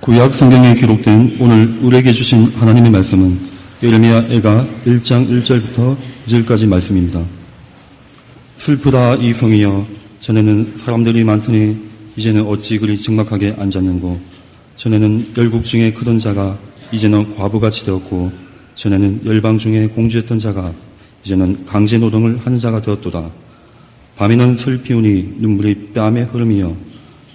구약 성경에 기록된 오늘 우리에게 주신 하나님의 말씀은 예레미야애가 1장 1절부터 2절까지 말씀입니다. 슬프다 이 성이여, 전에는 사람들이 많더니 이제는 어찌 그리 적막하게 앉았는고, 전에는 열국 중에 크던 자가 이제는 과부같이 되었고, 전에는 열방 중에 공주였던 자가 이제는 강제 노동을 하는 자가 되었도다. 밤에는 슬피우니 눈물이 뺨에 흐름이여,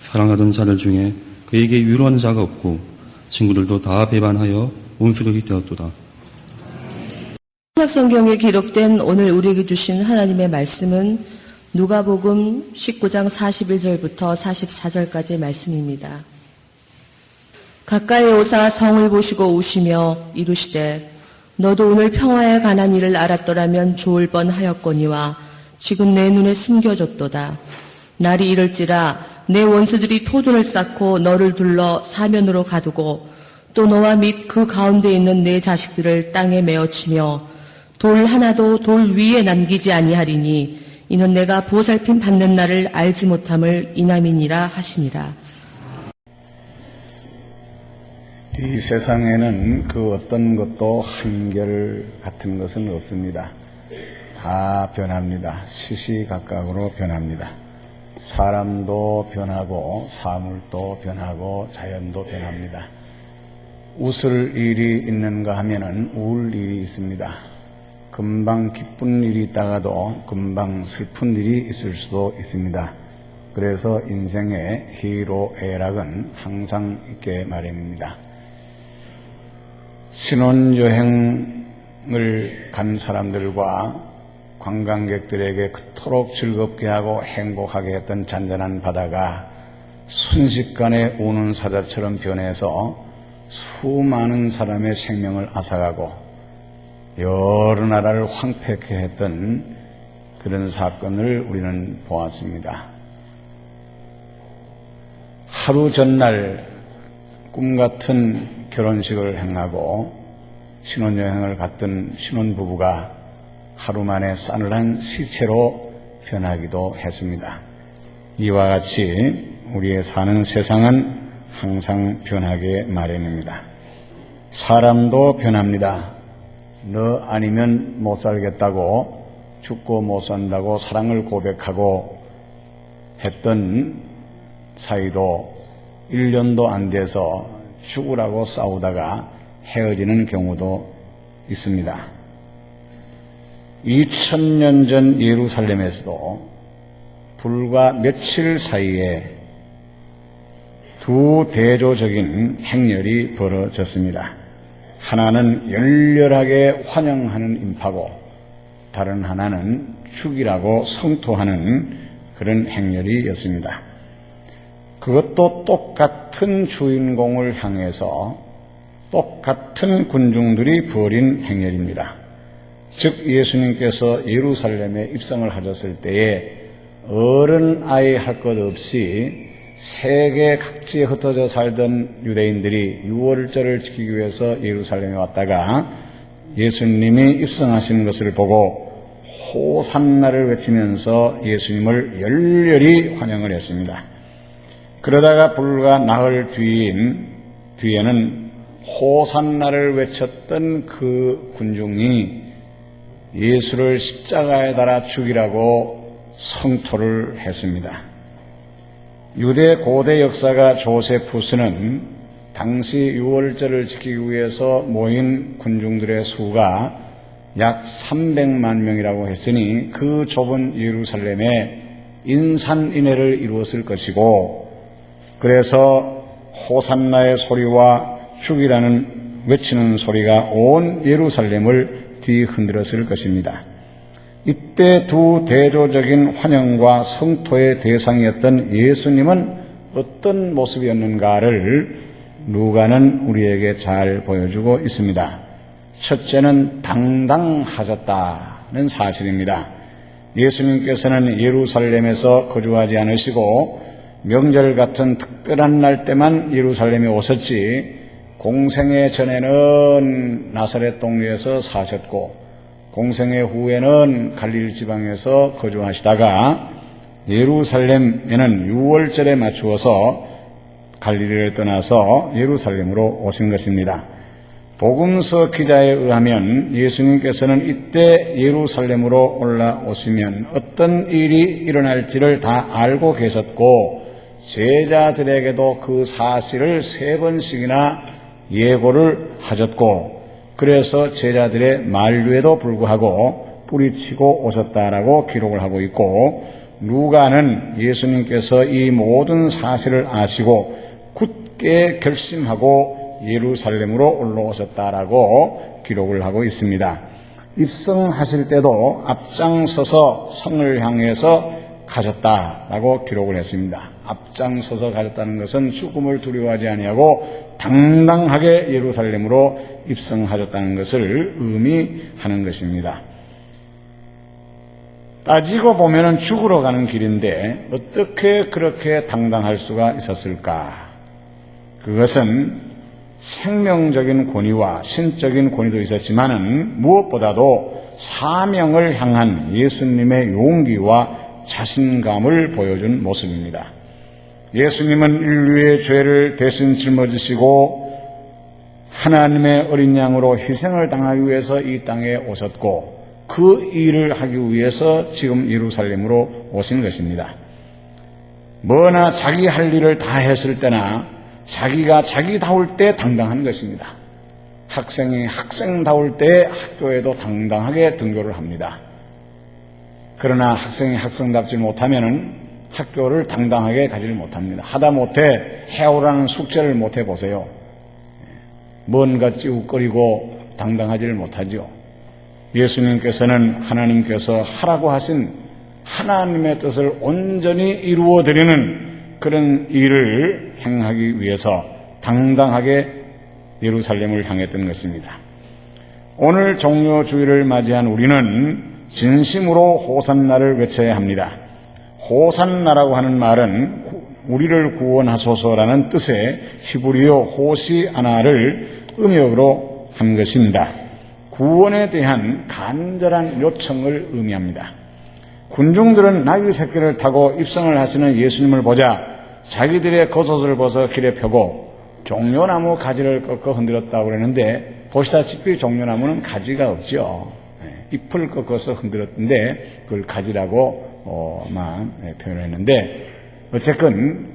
사랑하던 자들 중에 그에게 위로하는 자가 없고 친구들도 다 배반하여 온수력이 되었도다. 구약 성경에 기록된 오늘 우리에게 주신 하나님의 말씀은 누가복음 19장 41절부터 44절까지의 말씀입니다. 가까이 오사 성을 보시고 우시며 이르시되 너도 오늘 평화에 관한 일을 알았더라면 좋을 뻔하였거니와 지금 내 눈에 숨겨졌도다. 날이 이를지라 내 원수들이 토들을 쌓고 너를 둘러 사면으로 가두고 또 너와 및 그 가운데 있는 내 자식들을 땅에 메어치며 돌 하나도 돌 위에 남기지 아니하리니 이는 내가 보살핌 받는 날을 알지 못함을 인함이니라 하시니라. 이 세상에는 그 어떤 것도 한결 같은 것은 없습니다. 다 변합니다. 시시각각으로 변합니다. 사람도 변하고 사물도 변하고 자연도 변합니다. 웃을 일이 있는가 하면은 울 일이 있습니다. 금방 기쁜 일이 있다가도 금방 슬픈 일이 있을 수도 있습니다. 그래서 인생의 희로애락은 항상 있게 마련입니다. 신혼여행을 간 사람들과 관광객들에게 그토록 즐겁게 하고 행복하게 했던 잔잔한 바다가 순식간에 우는 사자처럼 변해서 수많은 사람의 생명을 앗아가고 여러 나라를 황폐케 했던 그런 사건을 우리는 보았습니다. 하루 전날 꿈같은 결혼식을 행하고 신혼여행을 갔던 신혼부부가 하루 만에 싸늘한 시체로 변하기도 했습니다. 이와 같이 우리의 사는 세상은 항상 변하게 마련입니다. 사람도 변합니다. 너 아니면 못 살겠다고, 죽고 못 산다고 사랑을 고백하고 했던 사이도 1년도 안 돼서 죽으라고 싸우다가 헤어지는 경우도 있습니다. 2000년 전 예루살렘에서도 불과 며칠 사이에 두 대조적인 행렬이 벌어졌습니다. 하나는 열렬하게 환영하는 인파고 다른 하나는 죽이라고 성토하는 그런 행렬이었습니다. 그것도 똑같은 주인공을 향해서 똑같은 군중들이 벌인 행렬입니다. 즉 예수님께서 예루살렘에 입성을 하셨을 때에 어른 아이 할 것 없이 세계 각지에 흩어져 살던 유대인들이 유월절을 지키기 위해서 예루살렘에 왔다가 예수님이 입성하시는 것을 보고 호산나를 외치면서 예수님을 열렬히 환영을 했습니다. 그러다가 불과 나흘 뒤에는 호산나를 외쳤던 그 군중이 예수를 십자가에 달아 죽이라고 성토를 했습니다. 유대 고대 역사가 조세푸스는 당시 유월절을 지키기 위해서 모인 군중들의 수가 약 300만 명이라고 했으니 그 좁은 예루살렘에 인산인해를 이루었을 것이고, 그래서 호산나의 소리와 죽이라는 외치는 소리가 온 예루살렘을 뒤흔들었을 것입니다. 이때 두 대조적인 환영과 성토의 대상이었던 예수님은 어떤 모습이었는가를 누가는 우리에게 잘 보여주고 있습니다. 첫째는 당당하셨다는 사실입니다. 예수님께서는 예루살렘에서 거주하지 않으시고 명절 같은 특별한 날 때만 예루살렘에 오셨지, 공생애 전에는 나사렛 동네에서 사셨고 공생애 후에는 갈릴리 지방에서 거주하시다가 예루살렘에는 유월절에 맞추어서 갈릴리를 떠나서 예루살렘으로 오신 것입니다. 복음서 기자에 의하면 예수님께서는 이때 예루살렘으로 올라오시면 어떤 일이 일어날지를 다 알고 계셨고 제자들에게도 그 사실을 3번씩이나 예고를 하셨고 그래서 제자들의 만류에도 불구하고 뿌리치고 오셨다라고 기록을 하고 있고 누가는 예수님께서 이 모든 사실을 아시고 굳게 결심하고 예루살렘으로 올라오셨다라고 기록을 하고 있습니다. 입성하실 때도 앞장서서 성을 향해서 가셨다라고 기록을 했습니다. 앞장서서 가셨다는 것은 죽음을 두려워하지 아니하고 당당하게 예루살렘으로 입성하셨다는 것을 의미하는 것입니다. 따지고 보면은 죽으러 가는 길인데 어떻게 그렇게 당당할 수가 있었을까? 그것은 생명적인 권위와 신적인 권위도 있었지만은 무엇보다도 사명을 향한 예수님의 용기와 자신감을 보여준 모습입니다. 예수님은 인류의 죄를 대신 짊어지시고 하나님의 어린 양으로 희생을 당하기 위해서 이 땅에 오셨고 그 일을 하기 위해서 지금 예루살렘으로 오신 것입니다. 뭐나 자기 할 일을 다 했을 때나 자기가 자기다울 때 당당한 것입니다. 학생이 학생다울 때 학교에도 당당하게 등교를 합니다. 그러나 학생이 학생답지 못하면은 학교를 당당하게 가지를 못합니다. 하다못해 해오라는 숙제를 못해 보세요. 뭔가 찌우거리고 당당하지를 못하죠. 예수님께서는 하나님께서 하라고 하신 하나님의 뜻을 온전히 이루어드리는 그런 일을 행하기 위해서 당당하게 예루살렘을 향했던 것입니다. 오늘 종료주일을 맞이한 우리는 진심으로 호산나를 외쳐야 합니다. 호산나라고 하는 말은 우리를 구원하소서라는 뜻의 히브리어 호시아나를 음역으로 한 것입니다. 구원에 대한 간절한 요청을 의미합니다. 군중들은 나귀 새끼를 타고 입성을 하시는 예수님을 보자 자기들의 겉옷을 벗어 길에 펴고 종려나무 가지를 꺾어 흔들었다고 그러는데 보시다시피 종려나무는 가지가 없죠. 잎을 꺾어서 흔들었는데 그걸 가지라고 표현했는데 어쨌건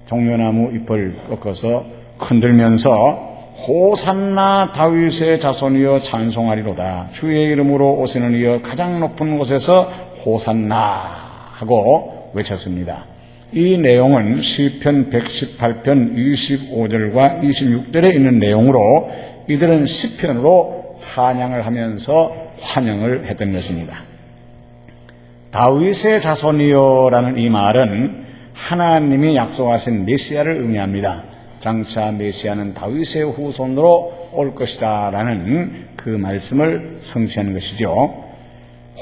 종려나무 잎을 꺾어서 흔들면서 호산나 다윗의 자손이여 찬송하리로다. 주의 이름으로 오시는 이여 가장 높은 곳에서 호산나 하고 외쳤습니다. 이 내용은 시편 118편 25절과 26절에 있는 내용으로 이들은 시편으로 찬양을 하면서 환영을 했던 것입니다. 다윗의 자손이여라는 이 말은 하나님이 약속하신 메시아를 의미합니다. 장차 메시아는 다윗의 후손으로 올 것이다 라는 그 말씀을 성취하는 것이죠.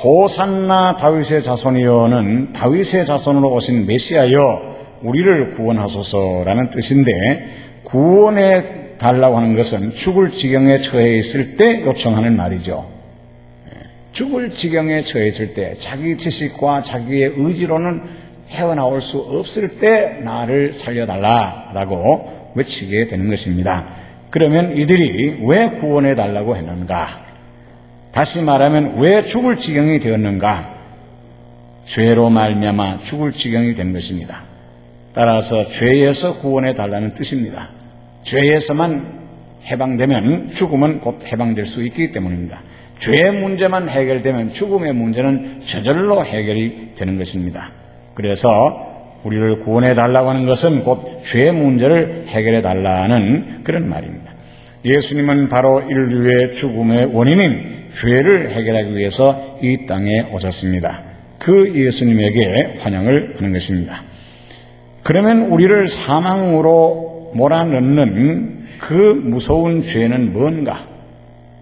호산나 다윗의 자손이여는 다윗의 자손으로 오신 메시아여 우리를 구원하소서라는 뜻인데 구원해 달라고 하는 것은 죽을 지경에 처해 있을 때 요청하는 말이죠. 죽을 지경에 처해 있을 때 자기 지식과 자기의 의지로는 헤어나올 수 없을 때 나를 살려달라라고 외치게 되는 것입니다. 그러면 이들이 왜 구원해 달라고 했는가? 다시 말하면 왜 죽을 지경이 되었는가? 죄로 말미암아 죽을 지경이 된 것입니다. 따라서 죄에서 구원해 달라는 뜻입니다. 죄에서만 해방되면 죽음은 곧 해방될 수 있기 때문입니다. 죄의 문제만 해결되면 죽음의 문제는 저절로 해결이 되는 것입니다. 그래서 우리를 구원해 달라고 하는 것은 곧 죄의 문제를 해결해 달라는 그런 말입니다. 예수님은 바로 인류의 죽음의 원인인 죄를 해결하기 위해서 이 땅에 오셨습니다. 그 예수님에게 환영을 하는 것입니다. 그러면 우리를 사망으로 몰아넣는 그 무서운 죄는 뭔가?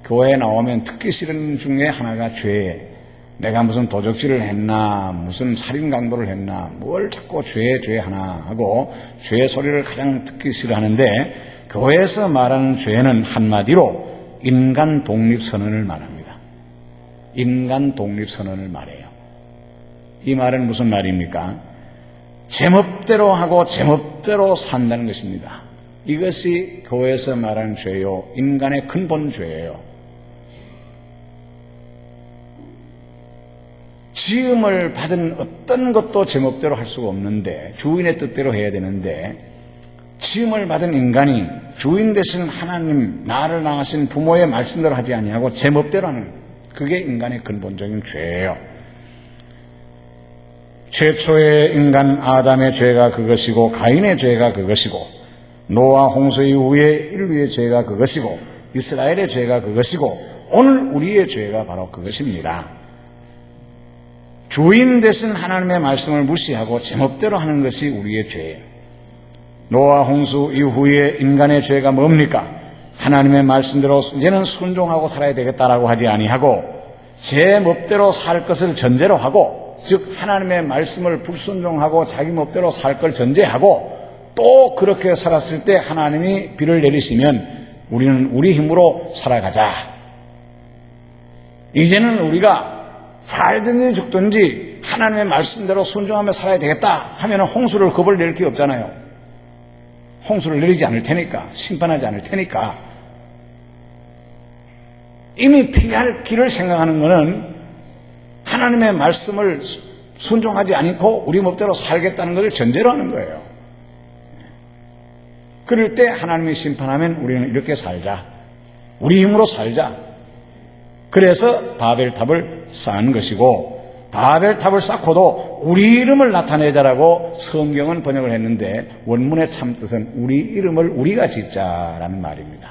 교회에 나오면 듣기 싫은 중에 하나가 죄예요. 내가 무슨 도적질을 했나, 무슨 살인 강도를 했나, 뭘 자꾸 죄 하나 하고 죄의 소리를 가장 듣기 싫어하는데 교회에서 말하는 죄는 한마디로 인간 독립선언을 말합니다. 인간 독립선언을 말해요. 이 말은 무슨 말입니까? 제멋대로 하고 제멋대로 산다는 것입니다. 이것이 교회에서 말하는 죄요, 인간의 근본 죄예요. 지음을 받은 어떤 것도 제멋대로 할 수가 없는데, 주인의 뜻대로 해야 되는데, 지음을 받은 인간이 주인 되신 하나님, 나를 낳으신 부모의 말씀대로 하지 아니하고 제멋대로 하는, 그게 인간의 근본적인 죄예요. 최초의 인간 아담의 죄가 그것이고, 가인의 죄가 그것이고, 노아 홍수 이후의 인류의 죄가 그것이고, 이스라엘의 죄가 그것이고, 오늘 우리의 죄가 바로 그것입니다. 주인 되신 하나님의 말씀을 무시하고 제멋대로 하는 것이 우리의 죄예요. 노아 홍수 이후의 인간의 죄가 뭡니까? 하나님의 말씀대로 이제는 순종하고 살아야 되겠다라고 하지 아니하고 제 멋대로 살 것을 전제로 하고, 즉 하나님의 말씀을 불순종하고 자기 멋대로 살 걸 전제하고, 또 그렇게 살았을 때 하나님이 비를 내리시면 우리는 우리 힘으로 살아가자. 이제는 우리가 살든지 죽든지 하나님의 말씀대로 순종하며 살아야 되겠다 하면 홍수를 겁을 낼 게 없잖아요. 홍수를 내리지 않을 테니까, 심판하지 않을 테니까. 이미 피할 길을 생각하는 것은 하나님의 말씀을 순종하지 않고 우리 멋대로 살겠다는 것을 전제로 하는 거예요. 그럴 때 하나님이 심판하면 우리는 이렇게 살자, 우리 힘으로 살자. 그래서 바벨탑을 쌓은 것이고, 바벨탑을 쌓고도 우리 이름을 나타내자라고 성경은 번역을 했는데, 원문의 참뜻은 우리 이름을 우리가 짓자라는 말입니다.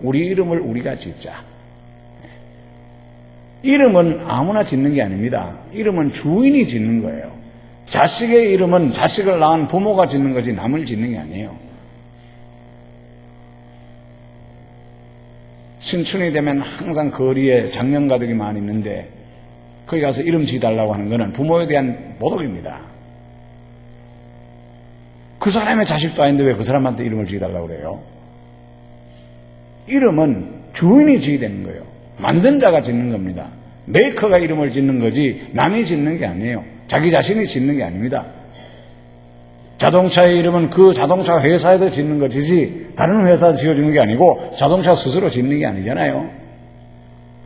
우리 이름을 우리가 짓자. 이름은 아무나 짓는 게 아닙니다. 이름은 주인이 짓는 거예요. 자식의 이름은 자식을 낳은 부모가 짓는 거지 남을 짓는 게 아니에요. 신춘이 되면 항상 거리에 장년가들이 많이 있는데 거기 가서 이름 지어달라고 하는 것은 부모에 대한 모독입니다. 그 사람의 자식도 아닌데 왜 그 사람한테 이름을 지어달라고 그래요? 이름은 주인이 지어야 되는 거예요. 만든 자가 짓는 겁니다. 메이커가 이름을 짓는 거지 남이 짓는 게 아니에요. 자기 자신이 짓는 게 아닙니다. 자동차의 이름은 그 자동차 회사에서 짓는 것이지 다른 회사에서 지어주는 게 아니고 자동차 스스로 짓는 게 아니잖아요.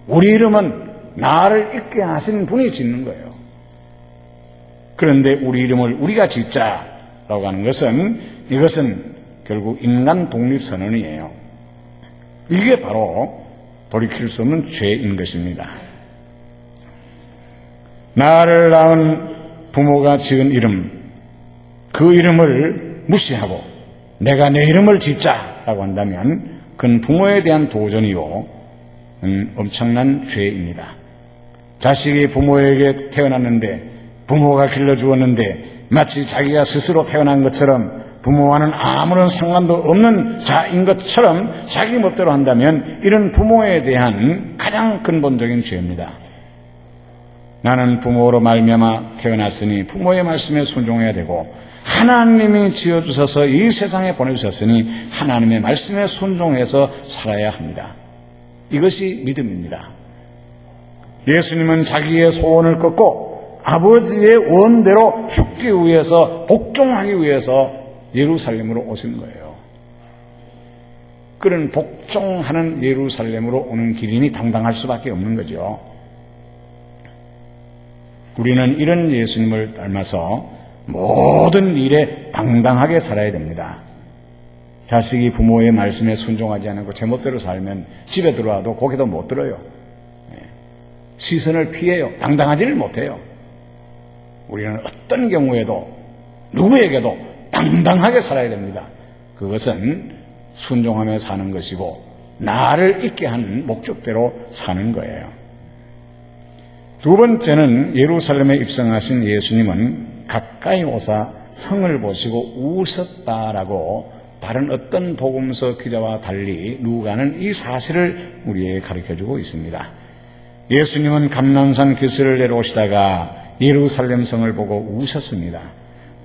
우리 이름은 나를 있게 하신 분이 짓는 거예요. 그런데 우리 이름을 우리가 짓자라고 하는 것은, 이것은 결국 인간 독립선언이에요. 이게 바로 돌이킬 수 없는 죄인 것입니다. 나를 낳은 부모가 지은 이름, 그 이름을 무시하고 내가 내 이름을 짓자라고 한다면 그건 부모에 대한 도전이요, 엄청난 죄입니다. 자식이 부모에게 태어났는데, 부모가 길러주었는데 마치 자기가 스스로 태어난 것처럼, 부모와는 아무런 상관도 없는 자인 것처럼 자기 멋대로 한다면 이런 부모에 대한 가장 근본적인 죄입니다. 나는 부모로 말미암아 태어났으니 부모의 말씀에 순종해야 되고, 하나님이 지어주셔서 이 세상에 보내주셨으니 하나님의 말씀에 순종해서 살아야 합니다. 이것이 믿음입니다. 예수님은 자기의 소원을 꺾고 아버지의 원대로 죽기 위해서, 복종하기 위해서 예루살렘으로 오신 거예요. 그런 복종하는 예루살렘으로 오는 길이니 당당할 수밖에 없는 거죠. 우리는 이런 예수님을 닮아서 모든 일에 당당하게 살아야 됩니다. 자식이 부모의 말씀에 순종하지 않고 제멋대로 살면 집에 들어와도 고개도 못 들어요. 시선을 피해요. 당당하지를 못해요. 우리는 어떤 경우에도 누구에게도 당당하게 살아야 됩니다. 그것은 순종하며 사는 것이고 나를 있게 하는 목적대로 사는 거예요. 두 번째는 예루살렘에 입성하신 예수님은 가까이 오사 성을 보시고 우셨다라고 다른 어떤 복음서 기자와 달리 누가는 이 사실을 우리에게 가르쳐주고 있습니다. 예수님은 감람산 기슭을 내려오시다가 예루살렘 성을 보고 우셨습니다.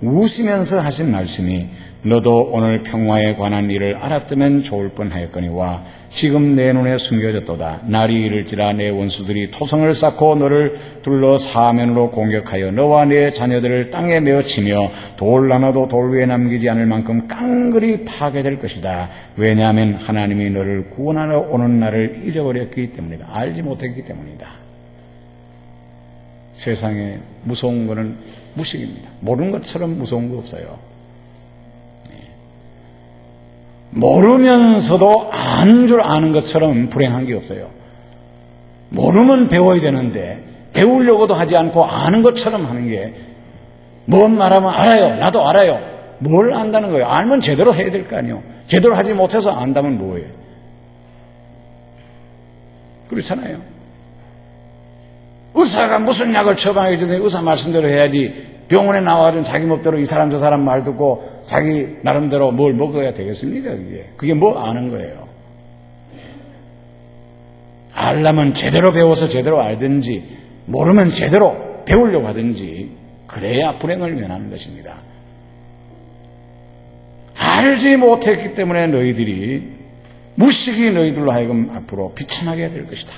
우시면서 하신 말씀이 너도 오늘 평화에 관한 일을 알았다면 좋을 뻔하였거니와 지금 내 눈에 숨겨졌도다. 날이 이를지라 내 원수들이 토성을 쌓고 너를 둘러 사면으로 공격하여 너와 내 자녀들을 땅에 메어치며 돌 하나도 돌 위에 남기지 않을 만큼 깡그리 파괴될 것이다. 왜냐하면 하나님이 너를 구원하러 오는 날을 잊어버렸기 때문이다. 알지 못했기 때문이다. 세상에 무서운 것은 무식입니다. 모르는 것처럼 무서운 거 없어요. 모르면서도 아는 줄 아는 것처럼 불행한 게 없어요. 모르면 배워야 되는데 배우려고도 하지 않고 아는 것처럼 하는 게, 뭔 말하면 알아요. 나도 알아요. 뭘 안다는 거예요? 알면 제대로 해야 될 거 아니에요. 제대로 하지 못해서 안다면 뭐예요? 그렇잖아요. 의사가 무슨 약을 처방해 주든지 의사 말씀대로 해야지, 병원에 나와가지고 자기 멋대로 이 사람 저 사람 말 듣고 자기 나름대로 뭘 먹어야 되겠습니까? 그게 뭐 아는 거예요. 알려면 제대로 배워서 제대로 알든지, 모르면 제대로 배우려고 하든지, 그래야 불행을 면하는 것입니다. 알지 못했기 때문에 너희들이 무식이 너희들로 하여금 앞으로 비참하게 될 것이다.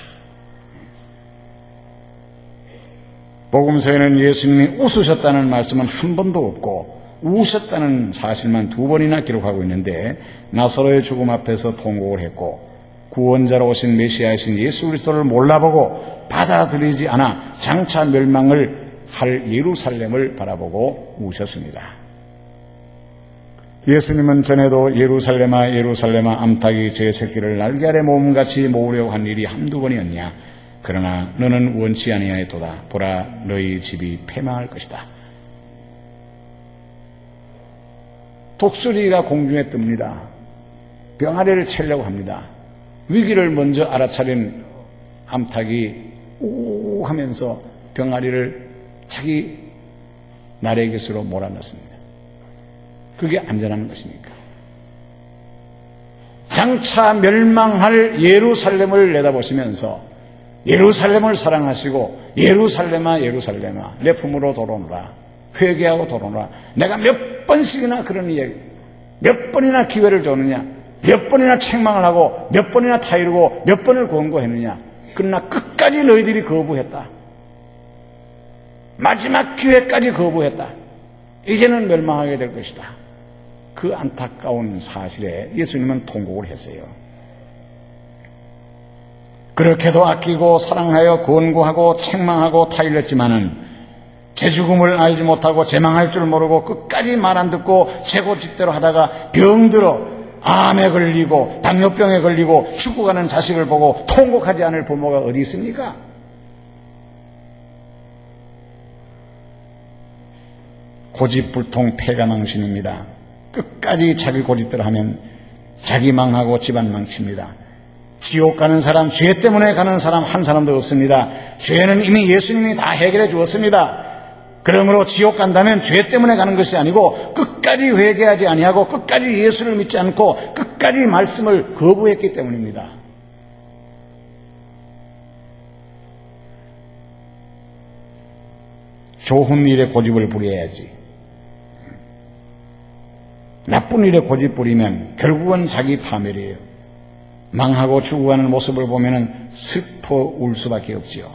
복음서에는 예수님이 웃으셨다는 말씀은 한 번도 없고 우셨다는 사실만 2번이나 기록하고 있는데, 나사로의 죽음 앞에서 통곡을 했고 구원자로 오신 메시아이신 예수 그리스도를 몰라보고 받아들이지 않아 장차 멸망을 할 예루살렘을 바라보고 우셨습니다. 예수님은 전에도 예루살렘아 예루살렘아 암탉이 제 새끼를 날개 아래 모음같이 모으려고 한 일이 한두 번이었냐. 그러나 너는 원치 아니하였도다. 보라, 너희 집이 패망할 것이다. 독수리가 공중에 뜹니다. 병아리를 채려고 합니다. 위기를 먼저 알아차린 암탉이 우 하면서 병아리를 자기 나래깃으로 몰아넣습니다. 그게 안전한 것이니까. 장차 멸망할 예루살렘을 내다보시면서 예루살렘을 사랑하시고 예루살렘아 예루살렘아 내 품으로 돌아오너라, 회개하고 돌아오너라. 내가 몇 번씩이나 그런 이야기, 몇 번이나 기회를 줬느냐, 몇 번이나 책망을 하고 몇 번이나 타이르고 몇 번을 권고했느냐. 그러나 끝까지 너희들이 거부했다. 마지막 기회까지 거부했다. 이제는 멸망하게 될 것이다. 그 안타까운 사실에 예수님은 통곡을 했어요. 그렇게도 아끼고 사랑하여 권고하고 책망하고 타일렀지만은 제 죽음을 알지 못하고 제 망할 줄 모르고 끝까지 말 안 듣고 재고집대로 하다가 병들어 암에 걸리고 당뇨병에 걸리고 죽어가는 자식을 보고 통곡하지 않을 부모가 어디 있습니까? 고집불통 패가망신입니다. 끝까지 자기 고집대로 하면 자기 망하고 집안 망칩니다. 지옥 가는 사람, 죄 때문에 가는 사람 한 사람도 없습니다. 죄는 이미 예수님이 다 해결해 주었습니다. 그러므로 지옥 간다면 죄 때문에 가는 것이 아니고 끝까지 회개하지 아니하고 끝까지 예수를 믿지 않고 끝까지 말씀을 거부했기 때문입니다. 좋은 일에 고집을 부려야지. 나쁜 일에 고집 부리면 결국은 자기 파멸이에요. 망하고 죽어가는 모습을 보면 슬퍼 울 수밖에 없지요.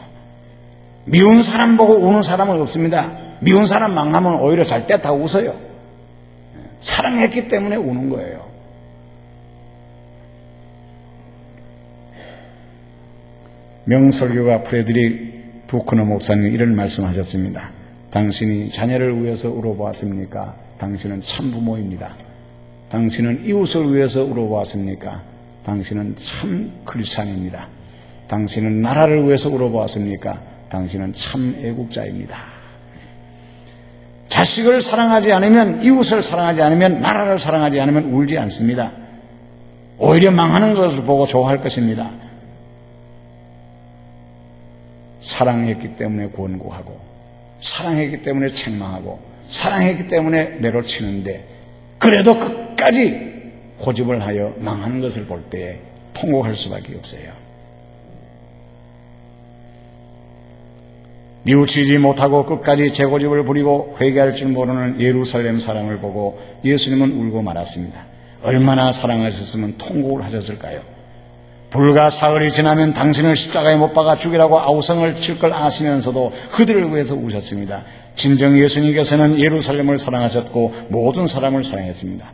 미운 사람 보고 우는 사람은 없습니다. 미운 사람 망하면 오히려 잘 때 다 웃어요. 사랑했기 때문에 우는 거예요. 명설교가 프레드릭 부크너 목사님 이런 말씀하셨습니다. 당신이 자녀를 위해서 울어보았습니까? 당신은 참부모입니다. 당신은 이웃을 위해서 울어보았습니까? 당신은 참 크리스찬입니다. 당신은 나라를 위해서 울어보았습니까? 당신은 참 애국자입니다. 자식을 사랑하지 않으면, 이웃을 사랑하지 않으면, 나라를 사랑하지 않으면 울지 않습니다. 오히려 망하는 것을 보고 좋아할 것입니다. 사랑했기 때문에 권고하고, 사랑했기 때문에 책망하고, 사랑했기 때문에 내로치는데, 그래도 끝까지 고집을 하여 망하는 것을 볼 때 통곡할 수밖에 없어요. 뉘우치지 못하고 끝까지 제 고집을 부리고 회개할 줄 모르는 예루살렘 사람을 보고 예수님은 울고 말았습니다. 얼마나 사랑하셨으면 통곡을 하셨을까요? 불과 사흘이 지나면 당신을 십자가에 못 박아 죽이라고 아우성을 칠 걸 아시면서도 그들을 위해서 우셨습니다. 진정 예수님께서는 예루살렘을 사랑하셨고 모든 사람을 사랑했습니다.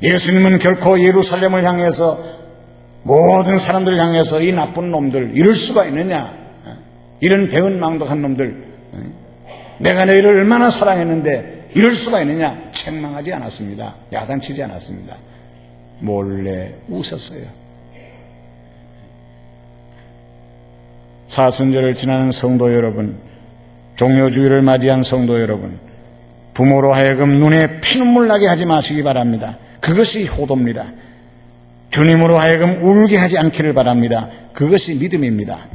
예수님은 결코 예루살렘을 향해서 모든 사람들을 향해서 이 나쁜 놈들 이럴 수가 있느냐, 이런 배은망덕한 놈들, 내가 너희를 얼마나 사랑했는데 이럴 수가 있느냐 책망하지 않았습니다. 야단치지 않았습니다. 몰래 우셨어요. 사순절을 지나는 성도 여러분, 종료주일을 맞이한 성도 여러분, 부모로 하여금 눈에 피눈물 나게 하지 마시기 바랍니다. 그것이 효도입니다. 주님으로 하여금 울게 하지 않기를 바랍니다. 그것이 믿음입니다.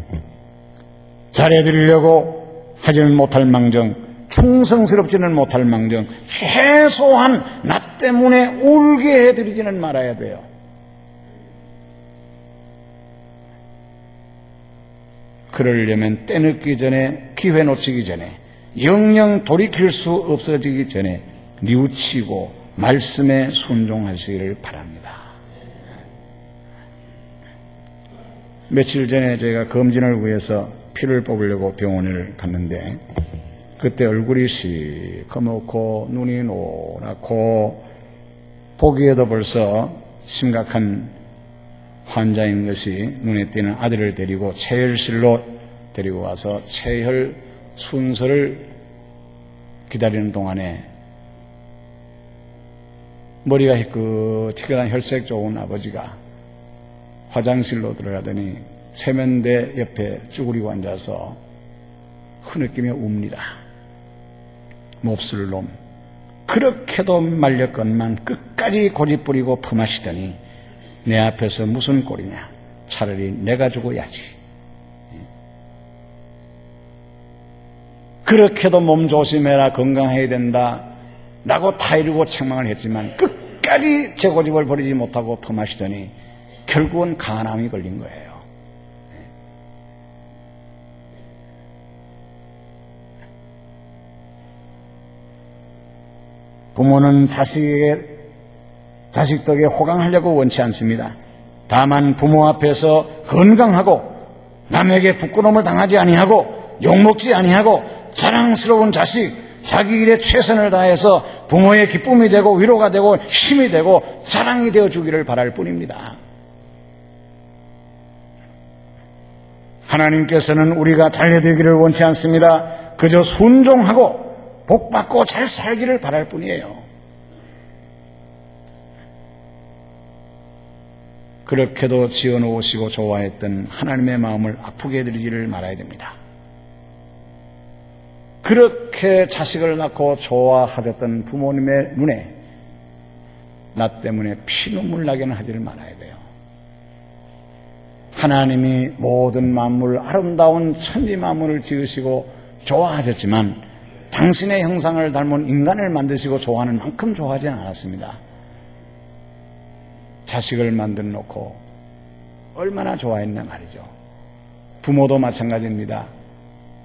잘해드리려고 하지는 못할 망정, 충성스럽지는 못할 망정, 최소한 나 때문에 울게 해드리지는 말아야 돼요. 그러려면 때늦기 전에, 기회 놓치기 전에, 영영 돌이킬 수 없어지기 전에 뉘우치고 말씀에 순종하시기를 바랍니다. 며칠 전에 제가 검진을 위해서 피를 뽑으려고 병원을 갔는데 그때 얼굴이 시커멓고 눈이 노랗고 보기에도 벌써 심각한 환자인 것이 눈에 띄는 아들을 데리고 체혈실로 데리고 와서 체혈 순서를 기다리는 동안에 머리가 희끗희끗한 혈색 좋은 아버지가 화장실로 들어가더니 세면대 옆에 쭈그리고 앉아서 흐느끼며 웁니다. 몹쓸 놈. 그렇게도 말렸건만 끝까지 고집부리고 품하시더니 내 앞에서 무슨 꼴이냐. 차라리 내가 죽어야지. 그렇게도 몸 조심해라, 건강해야 된다 라고 타이르고 책망을 했지만 끝까지 제 고집을 버리지 못하고 품하시더니 결국은 간암이 걸린 거예요. 부모는 자식 덕에 호강하려고 원치 않습니다. 다만 부모 앞에서 건강하고 남에게 부끄러움을 당하지 아니하고 욕먹지 아니하고 자랑스러운 자식, 자기 일에 최선을 다해서 부모의 기쁨이 되고 위로가 되고 힘이 되고 자랑이 되어 주기를 바랄 뿐입니다. 하나님께서는 우리가 잘해드리기를 원치 않습니다. 그저 순종하고 복받고 잘 살기를 바랄 뿐이에요. 그렇게도 지어놓으시고 좋아했던 하나님의 마음을 아프게 해드리지를 말아야 됩니다. 그렇게 자식을 낳고 좋아하셨던 부모님의 눈에 나 때문에 피눈물 나게는 하지를 말아야 돼요. 하나님이 모든 만물, 아름다운 천지 만물을 지으시고 좋아하셨지만 당신의 형상을 닮은 인간을 만드시고 좋아하는 만큼 좋아하지는 않았습니다. 자식을 만들어 놓고 얼마나 좋아했나 말이죠. 부모도 마찬가지입니다.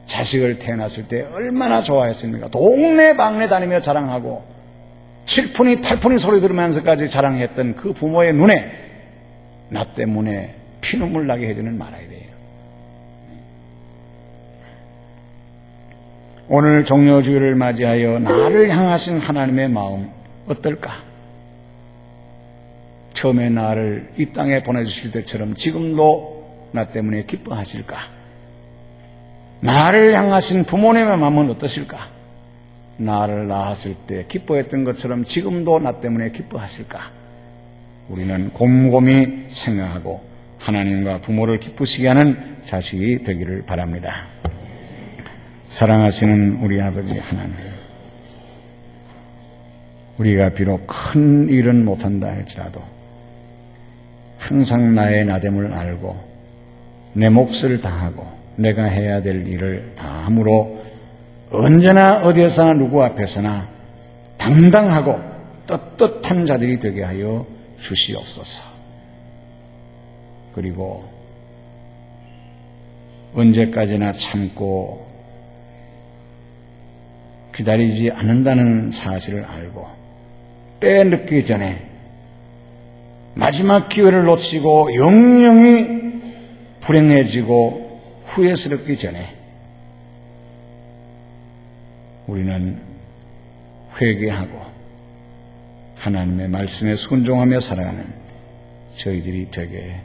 자식을 태어났을 때 얼마나 좋아했습니까? 동네 방네 다니며 자랑하고 7푼이 8푼이 소리 들으면서까지 자랑했던 그 부모의 눈에 나 때문에 피눈물 나게 해주는 말아야 돼요. 오늘 종료주일을 맞이하여 나를 향하신 하나님의 마음 어떨까? 처음에 나를 이 땅에 보내주실 때처럼 지금도 나 때문에 기뻐하실까? 나를 향하신 부모님의 마음은 어떠실까? 나를 낳았을 때 기뻐했던 것처럼 지금도 나 때문에 기뻐하실까? 우리는 곰곰이 생각하고 하나님과 부모를 기쁘시게 하는 자식이 되기를 바랍니다. 사랑하시는 우리 아버지 하나님, 우리가 비록 큰 일은 못한다 할지라도 항상 나의 나됨을 알고 내 몫을 다하고 내가 해야 될 일을 다 함으로 언제나 어디에서나 누구 앞에서나 당당하고 떳떳한 자들이 되게 하여 주시옵소서. 그리고 언제까지나 참고 기다리지 않는다는 사실을 알고 때 늦기 전에 마지막 기회를 놓치고 영영이 불행해지고 후회스럽기 전에 우리는 회개하고 하나님의 말씀에 순종하며 살아가는 저희들이 되게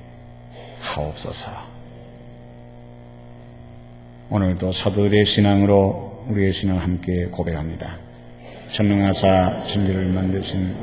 하옵소서. 오늘도 사도들의 신앙으로 우리의 신앙을 함께 고백합니다. 전능하사 진리를 만드신